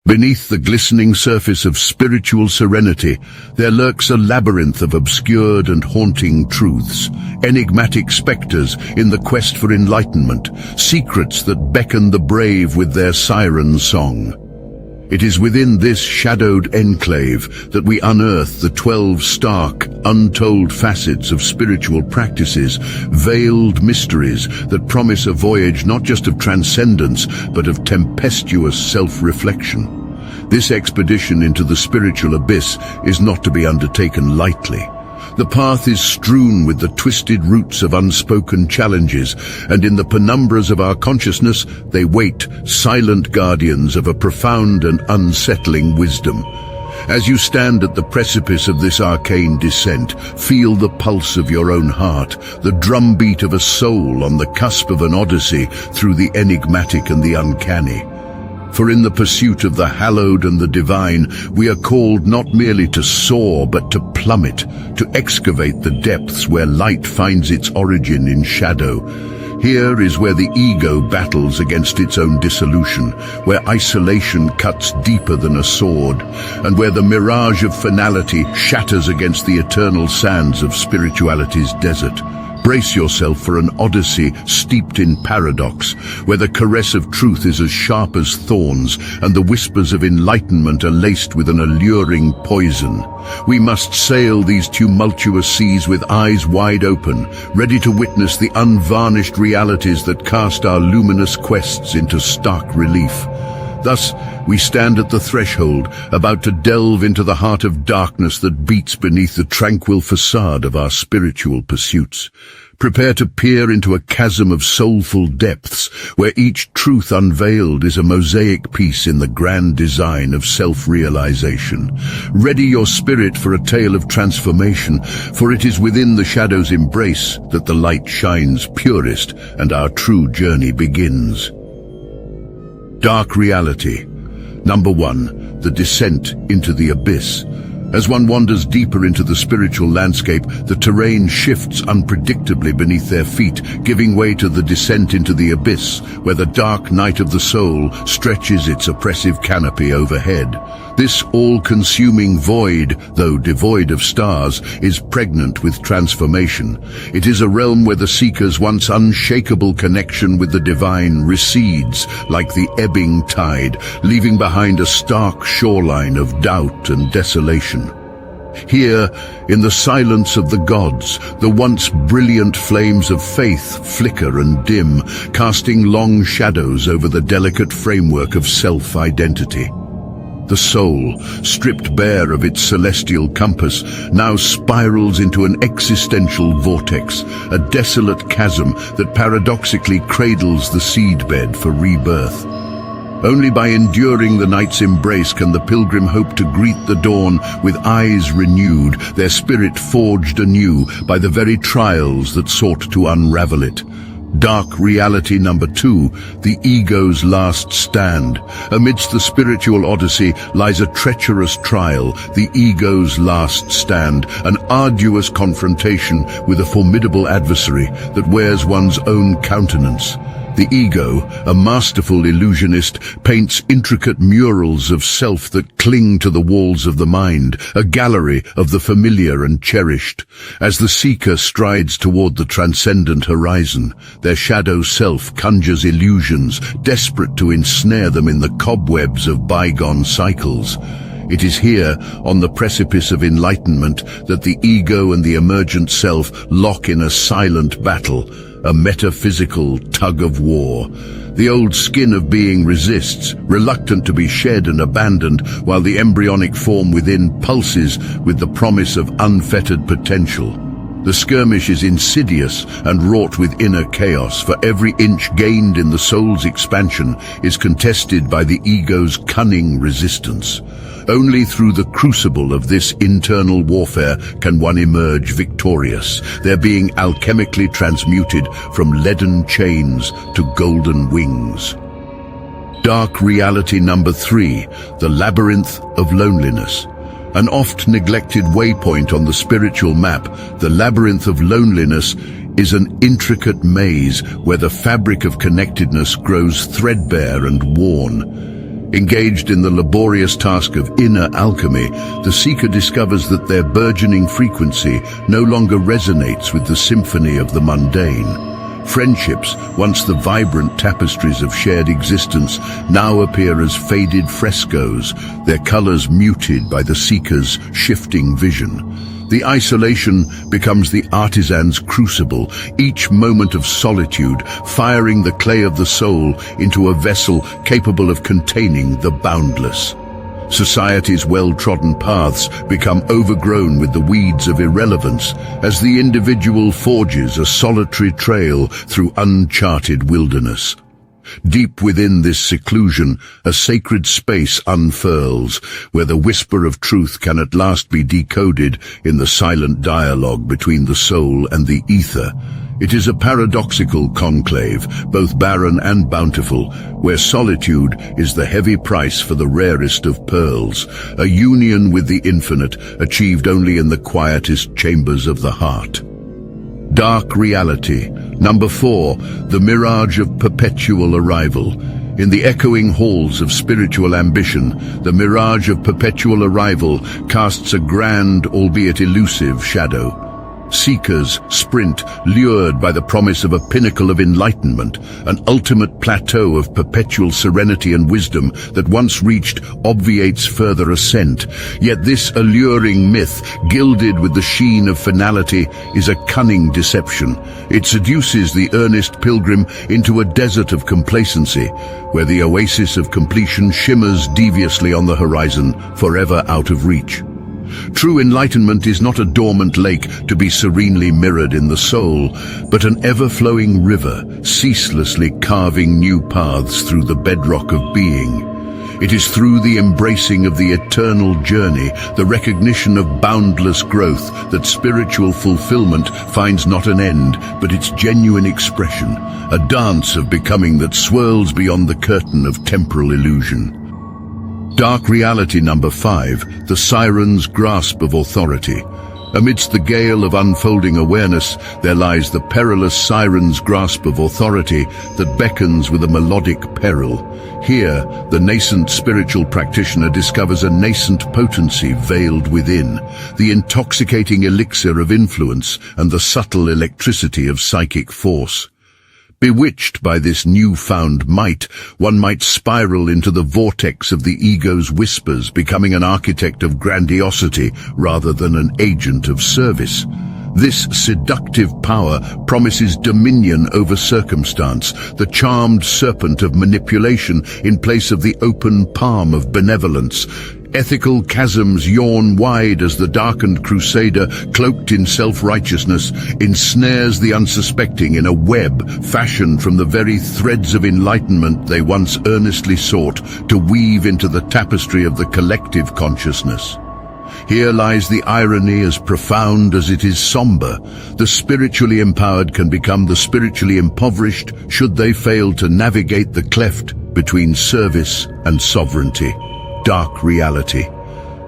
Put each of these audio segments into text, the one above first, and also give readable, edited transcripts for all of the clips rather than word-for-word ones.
Beneath the glistening surface of spiritual serenity, there lurks a labyrinth of obscured and haunting truths, enigmatic specters in the quest for enlightenment, secrets that beckon the brave with their siren song. It is within this shadowed enclave that we unearth the 12 stark, untold facets of spiritual practices, veiled mysteries that promise a voyage not just of transcendence, but of tempestuous self-reflection. This expedition into the spiritual abyss is not to be undertaken lightly. The path is strewn with the twisted roots of unspoken challenges, and in the penumbras of our consciousness they wait, silent guardians of a profound and unsettling wisdom. As you stand at the precipice of this arcane descent, feel the pulse of your own heart, the drumbeat of a soul on the cusp of an odyssey through the enigmatic and the uncanny. For in the pursuit of the hallowed and the divine, we are called not merely to soar, but to plummet, to excavate the depths where light finds its origin in shadow. Here is where the ego battles against its own dissolution, where isolation cuts deeper than a sword, and where the mirage of finality shatters against the eternal sands of spirituality's desert. Brace yourself for an odyssey steeped in paradox, where the caress of truth is as sharp as thorns, and the whispers of enlightenment are laced with an alluring poison. We must sail these tumultuous seas with eyes wide open, ready to witness the unvarnished realities that cast our luminous quests into stark relief. Thus, we stand at the threshold, about to delve into the heart of darkness that beats beneath the tranquil facade of our spiritual pursuits. Prepare to peer into a chasm of soulful depths, where each truth unveiled is a mosaic piece in the grand design of self-realization. Ready your spirit for a tale of transformation, for it is within the shadow's embrace that the light shines purest and our true journey begins. Dark reality. Number 1, the descent into the abyss. As one wanders deeper into the spiritual landscape, the terrain shifts unpredictably beneath their feet, giving way to the descent into the abyss, where the dark night of the soul stretches its oppressive canopy overhead. This all-consuming void, though devoid of stars, is pregnant with transformation. It is a realm where the seeker's once unshakable connection with the divine recedes like the ebbing tide, leaving behind a stark shoreline of doubt and desolation. Here, in the silence of the gods, the once brilliant flames of faith flicker and dim, casting long shadows over the delicate framework of self-identity. The soul, stripped bare of its celestial compass, now spirals into an existential vortex, a desolate chasm that paradoxically cradles the seedbed for rebirth. Only by enduring the night's embrace can the pilgrim hope to greet the dawn with eyes renewed, their spirit forged anew by the very trials that sought to unravel it. Dark reality number 2, the ego's last stand. Amidst the spiritual odyssey lies a treacherous trial, the ego's last stand, an arduous confrontation with a formidable adversary that wears one's own countenance. The ego, a masterful illusionist, paints intricate murals of self that cling to the walls of the mind, a gallery of the familiar and cherished. As the seeker strides toward the transcendent horizon, their shadow self conjures illusions, desperate to ensnare them in the cobwebs of bygone cycles. It is here, on the precipice of enlightenment, that the ego and the emergent self lock in a silent battle, a metaphysical tug-of-war. The old skin of being resists, reluctant to be shed and abandoned, while the embryonic form within pulses with the promise of unfettered potential. The skirmish is insidious and wrought with inner chaos, for every inch gained in the soul's expansion is contested by the ego's cunning resistance. Only through the crucible of this internal warfare can one emerge victorious, their being alchemically transmuted from leaden chains to golden wings. Dark reality number 3, the labyrinth of loneliness. An oft-neglected waypoint on the spiritual map, the labyrinth of loneliness is an intricate maze where the fabric of connectedness grows threadbare and worn. Engaged in the laborious task of inner alchemy, the seeker discovers that their burgeoning frequency no longer resonates with the symphony of the mundane. Friendships, once the vibrant tapestries of shared existence, now appear as faded frescoes, their colors muted by the seeker's shifting vision. The isolation becomes the artisan's crucible, each moment of solitude firing the clay of the soul into a vessel capable of containing the boundless. Society's well-trodden paths become overgrown with the weeds of irrelevance as the individual forges a solitary trail through uncharted wilderness. Deep within this seclusion, a sacred space unfurls, where the whisper of truth can at last be decoded in the silent dialogue between the soul and the ether. It is a paradoxical conclave, both barren and bountiful, where solitude is the heavy price for the rarest of pearls, a union with the infinite achieved only in the quietest chambers of the heart. Dark reality. Number 4, the mirage of perpetual arrival. In the echoing halls of spiritual ambition, the mirage of perpetual arrival casts a grand, albeit elusive, shadow. Seekers sprint, lured by the promise of a pinnacle of enlightenment, an ultimate plateau of perpetual serenity and wisdom that once reached obviates further ascent. Yet this alluring myth, gilded with the sheen of finality, is a cunning deception. It seduces the earnest pilgrim into a desert of complacency, where the oasis of completion shimmers deviously on the horizon, forever out of reach. True enlightenment is not a dormant lake to be serenely mirrored in the soul, but an ever-flowing river, ceaselessly carving new paths through the bedrock of being. It is through the embracing of the eternal journey, the recognition of boundless growth, that spiritual fulfillment finds not an end, but its genuine expression, a dance of becoming that swirls beyond the curtain of temporal illusion. Dark reality. Number 5, the siren's grasp of authority. Amidst the gale of unfolding awareness, there lies the perilous siren's grasp of authority that beckons with a melodic peril. Here, the nascent spiritual practitioner discovers a nascent potency veiled within, the intoxicating elixir of influence and the subtle electricity of psychic force. Bewitched by this newfound might, one might spiral into the vortex of the ego's whispers, becoming an architect of grandiosity rather than an agent of service. This seductive power promises dominion over circumstance, the charmed serpent of manipulation in place of the open palm of benevolence. Ethical chasms yawn wide as the darkened crusader, cloaked in self-righteousness, ensnares the unsuspecting in a web fashioned from the very threads of enlightenment they once earnestly sought to weave into the tapestry of the collective consciousness. Here lies the irony as profound as it is somber. The spiritually empowered can become the spiritually impoverished should they fail to navigate the cleft between service and sovereignty. Dark reality.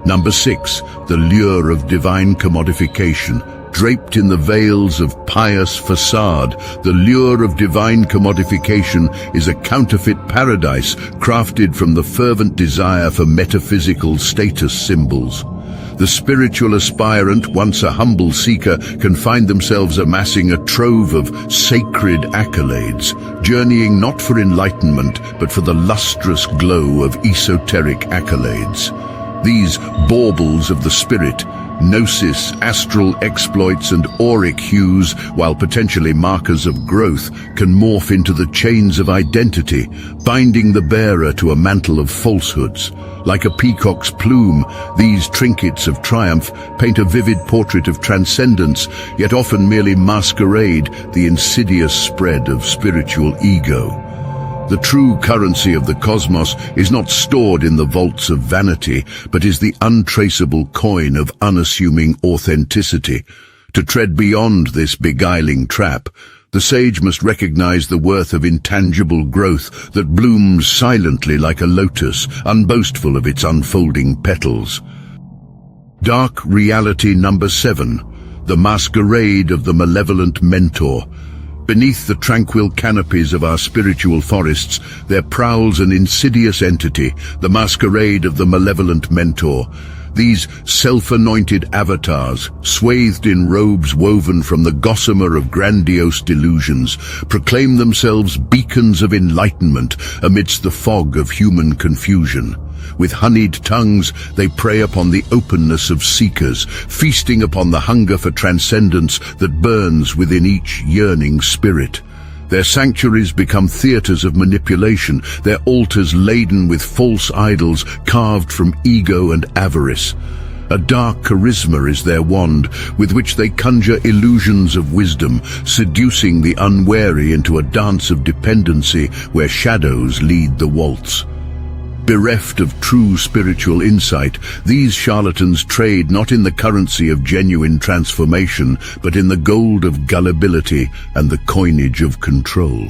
Number 6, the lure of divine commodification. Draped in the veils of pious facade, the lure of divine commodification is a counterfeit paradise crafted from the fervent desire for metaphysical status symbols. The spiritual aspirant, once a humble seeker, can find themselves amassing a trove of sacred accolades, journeying not for enlightenment, but for the lustrous glow of esoteric accolades. These baubles of the spirit, gnosis, astral exploits and auric hues, while potentially markers of growth, can morph into the chains of identity, binding the bearer to a mantle of falsehoods. Like a peacock's plume, these trinkets of triumph paint a vivid portrait of transcendence, yet often merely masquerade the insidious spread of spiritual ego. The true currency of the cosmos is not stored in the vaults of vanity, but is the untraceable coin of unassuming authenticity. To tread beyond this beguiling trap, the sage must recognize the worth of intangible growth that blooms silently like a lotus, unboastful of its unfolding petals. Dark reality. Number 7, the masquerade of the malevolent mentor. beneath the tranquil canopies of our spiritual forests, there prowls an insidious entity, the masquerade of the malevolent mentor. These self-anointed avatars, swathed in robes woven from the gossamer of grandiose delusions, proclaim themselves beacons of enlightenment amidst the fog of human confusion. With honeyed tongues, they prey upon the openness of seekers, feasting upon the hunger for transcendence that burns within each yearning spirit. Their sanctuaries become theaters of manipulation, their altars laden with false idols carved from ego and avarice. A dark charisma is their wand, with which they conjure illusions of wisdom, seducing the unwary into a dance of dependency where shadows lead the waltz. Bereft of true spiritual insight, these charlatans trade not in the currency of genuine transformation, but in the gold of gullibility and the coinage of control.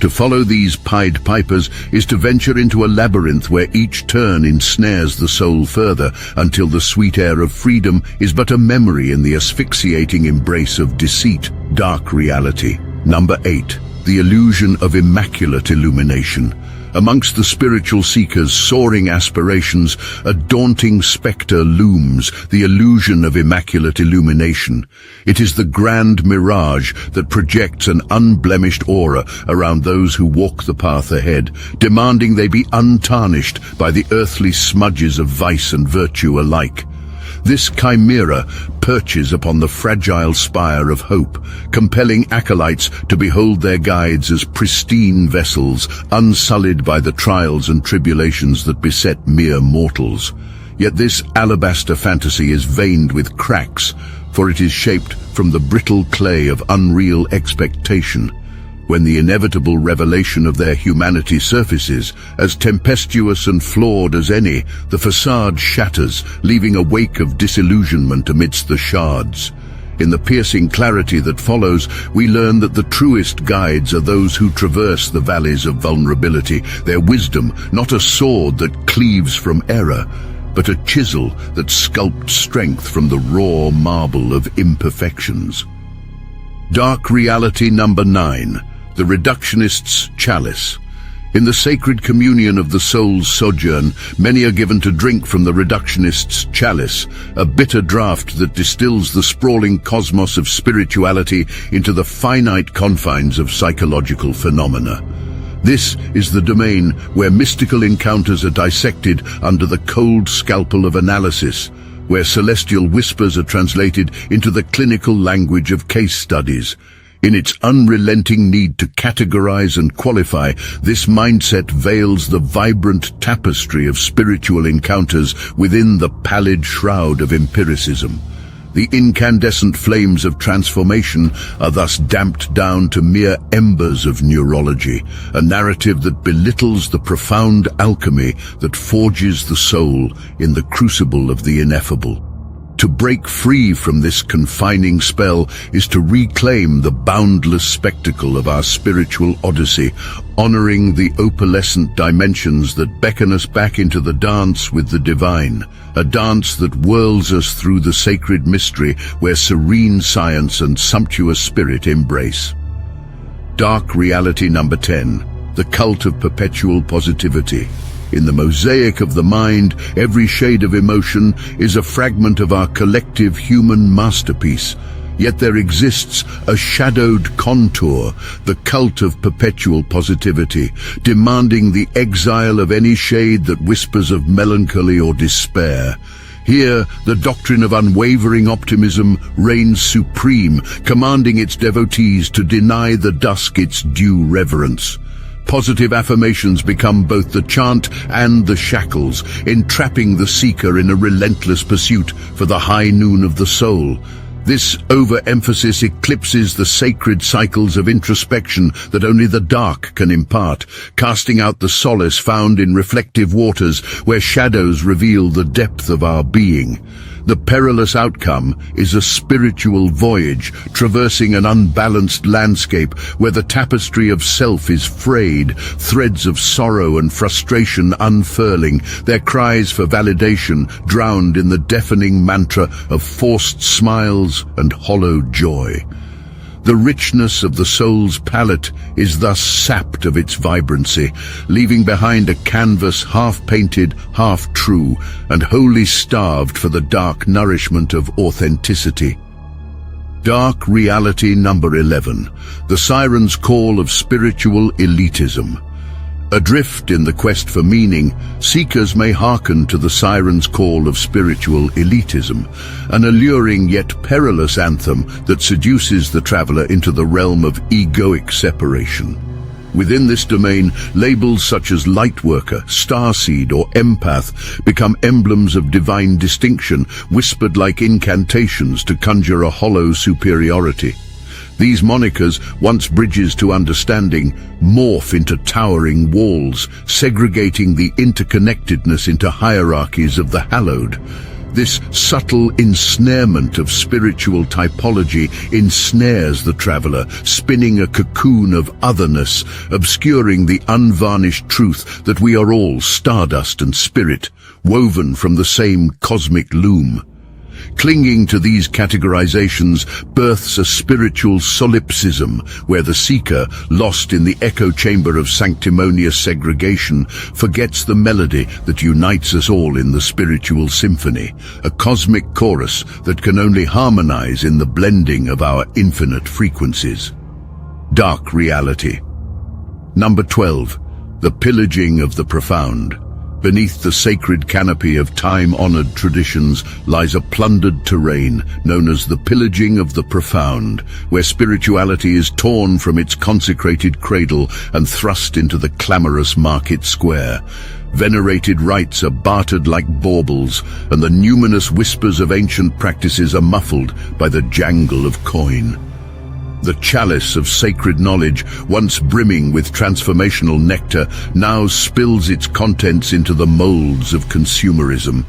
To follow these Pied Pipers is to venture into a labyrinth where each turn ensnares the soul further, until the sweet air of freedom is but a memory in the asphyxiating embrace of deceit. Dark reality. Number 8. The illusion of immaculate illumination. Amongst the spiritual seekers' soaring aspirations, a daunting specter looms, the illusion of immaculate illumination. It is the grand mirage that projects an unblemished aura around those who walk the path ahead, demanding they be untarnished by the earthly smudges of vice and virtue alike. This chimera perches upon the fragile spire of hope, compelling acolytes to behold their guides as pristine vessels, unsullied by the trials and tribulations that beset mere mortals. Yet this alabaster fantasy is veined with cracks, for it is shaped from the brittle clay of unreal expectation. When the inevitable revelation of their humanity surfaces, as tempestuous and flawed as any, the facade shatters, leaving a wake of disillusionment amidst the shards. In the piercing clarity that follows, we learn that the truest guides are those who traverse the valleys of vulnerability, their wisdom not a sword that cleaves from error, but a chisel that sculpts strength from the raw marble of imperfections. Dark reality number 9. The Reductionist's chalice. In the sacred communion of the soul's sojourn, many are given to drink from the Reductionist's chalice, a bitter draught that distills the sprawling cosmos of spirituality into the finite confines of psychological phenomena. This is the domain where mystical encounters are dissected under the cold scalpel of analysis, where celestial whispers are translated into the clinical language of case studies. In its unrelenting need to categorize and qualify, this mindset veils the vibrant tapestry of spiritual encounters within the pallid shroud of empiricism. The incandescent flames of transformation are thus damped down to mere embers of neurology, a narrative that belittles the profound alchemy that forges the soul in the crucible of the ineffable. To break free from this confining spell is to reclaim the boundless spectacle of our spiritual odyssey, honoring the opalescent dimensions that beckon us back into the dance with the divine, a dance that whirls us through the sacred mystery where serene science and sumptuous spirit embrace. Dark reality number 10. The cult of perpetual positivity. In the mosaic of the mind, every shade of emotion is a fragment of our collective human masterpiece. Yet there exists a shadowed contour, the cult of perpetual positivity, demanding the exile of any shade that whispers of melancholy or despair. Here, the doctrine of unwavering optimism reigns supreme, commanding its devotees to deny the dusk its due reverence. Positive affirmations become both the chant and the shackles, entrapping the seeker in a relentless pursuit for the high noon of the soul. This overemphasis eclipses the sacred cycles of introspection that only the dark can impart, casting out the solace found in reflective waters where shadows reveal the depth of our being. The perilous outcome is a spiritual voyage, traversing an unbalanced landscape where the tapestry of self is frayed, threads of sorrow and frustration unfurling, their cries for validation drowned in the deafening mantra of forced smiles and hollow joy. The richness of the soul's palette is thus sapped of its vibrancy, leaving behind a canvas half-painted, half-true, and wholly starved for the dark nourishment of authenticity. Dark reality number 11, the siren's call of spiritual elitism. Adrift in the quest for meaning, seekers may hearken to the siren's call of spiritual elitism, an alluring yet perilous anthem that seduces the traveler into the realm of egoic separation. Within this domain, labels such as lightworker, starseed, or empath become emblems of divine distinction, whispered like incantations to conjure a hollow superiority. These monikers, once bridges to understanding, morph into towering walls, segregating the interconnectedness into hierarchies of the hallowed. This subtle ensnarement of spiritual typology ensnares the traveler, spinning a cocoon of otherness, obscuring the unvarnished truth that we are all stardust and spirit, woven from the same cosmic loom. Clinging to these categorizations births a spiritual solipsism, where the seeker, lost in the echo chamber of sanctimonious segregation, forgets the melody that unites us all in the spiritual symphony, a cosmic chorus that can only harmonize in the blending of our infinite frequencies. Dark reality. Number 12. The pillaging of the profound. Beneath the sacred canopy of time-honored traditions lies a plundered terrain known as the pillaging of the profound, where spirituality is torn from its consecrated cradle and thrust into the clamorous market square. Venerated rites are bartered like baubles, and the numinous whispers of ancient practices are muffled by the jangle of coin. The chalice of sacred knowledge, once brimming with transformational nectar, now spills its contents into the molds of consumerism.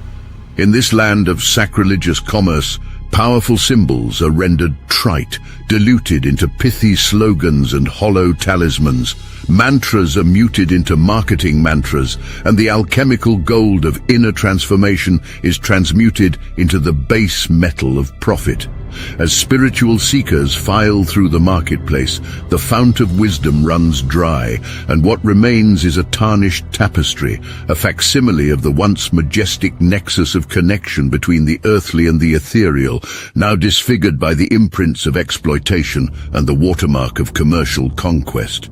In this land of sacrilegious commerce, powerful symbols are rendered trite, diluted into pithy slogans and hollow talismans. Mantras are muted into marketing mantras, and the alchemical gold of inner transformation is transmuted into the base metal of profit. As spiritual seekers file through the marketplace, the fount of wisdom runs dry, and what remains is a tarnished tapestry, a facsimile of the once majestic nexus of connection between the earthly and the ethereal, now disfigured by the imprints of exploitation and the watermark of commercial conquest.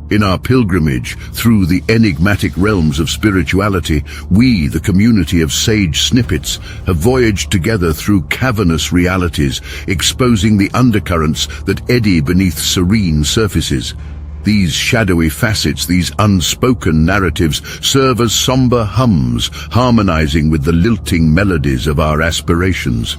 In our pilgrimage through the enigmatic realms of spirituality, we, the community of sage snippets, have voyaged together through cavernous realities, exposing the undercurrents that eddy beneath serene surfaces. These shadowy facets, these unspoken narratives, serve as somber hums, harmonizing with the lilting melodies of our aspirations.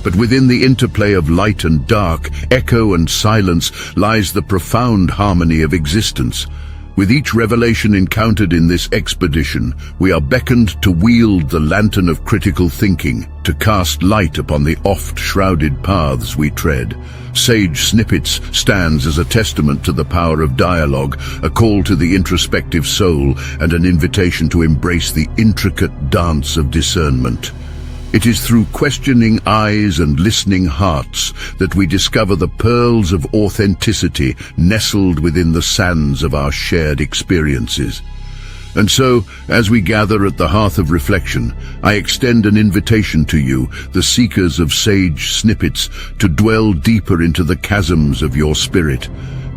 But within the interplay of light and dark, echo and silence, lies the profound harmony of existence. With each revelation encountered in this expedition, we are beckoned to wield the lantern of critical thinking, to cast light upon the oft-shrouded paths we tread. Sage Snippets stands as a testament to the power of dialogue, a call to the introspective soul, and an invitation to embrace the intricate dance of discernment. It is through questioning eyes and listening hearts that we discover the pearls of authenticity nestled within the sands of our shared experiences. And so, as we gather at the hearth of reflection, I extend an invitation to you, the seekers of sage snippets, to dwell deeper into the chasms of your spirit,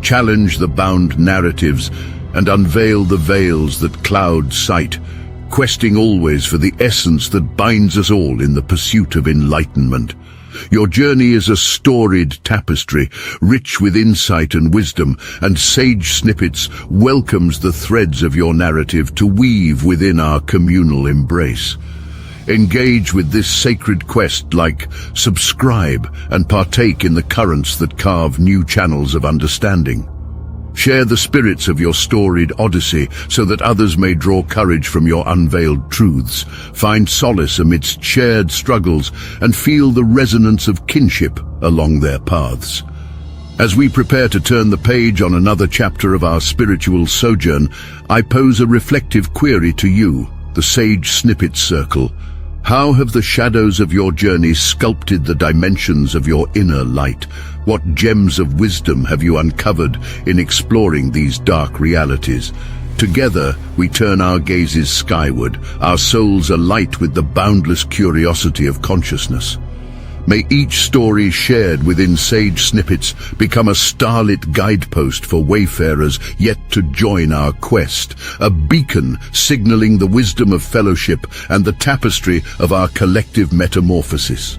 challenge the bound narratives, and unveil the veils that cloud sight, questing always for the essence that binds us all in the pursuit of enlightenment. Your journey is a storied tapestry, rich with insight and wisdom, and Sage Snippets welcomes the threads of your narrative to weave within our communal embrace. Engage with this sacred quest, subscribe, and partake in the currents that carve new channels of understanding. Share the spirits of your storied odyssey so that others may draw courage from your unveiled truths, find solace amidst shared struggles, and feel the resonance of kinship along their paths. As we prepare to turn the page on another chapter of our spiritual sojourn, I pose a reflective query to you, the Sage Snippets Circle. How have the shadows of your journey sculpted the dimensions of your inner light? What gems of wisdom have you uncovered in exploring these dark realities? Together, we turn our gazes skyward, our souls alight with the boundless curiosity of consciousness. May each story shared within Sage Snippets become a starlit guidepost for wayfarers yet to join our quest, a beacon signaling the wisdom of fellowship and the tapestry of our collective metamorphosis.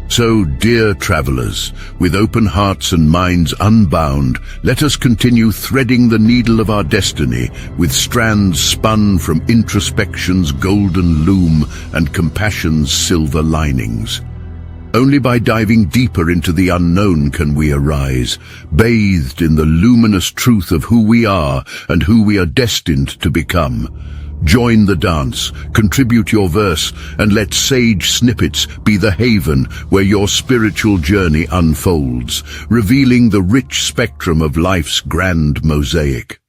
So, dear travelers, with open hearts and minds unbound, let us continue threading the needle of our destiny with strands spun from introspection's golden loom and compassion's silver linings. Only by diving deeper into the unknown can we arise, bathed in the luminous truth of who we are and who we are destined to become. Join the dance, contribute your verse, and let Sage Snippets be the haven where your spiritual journey unfolds, revealing the rich spectrum of life's grand mosaic.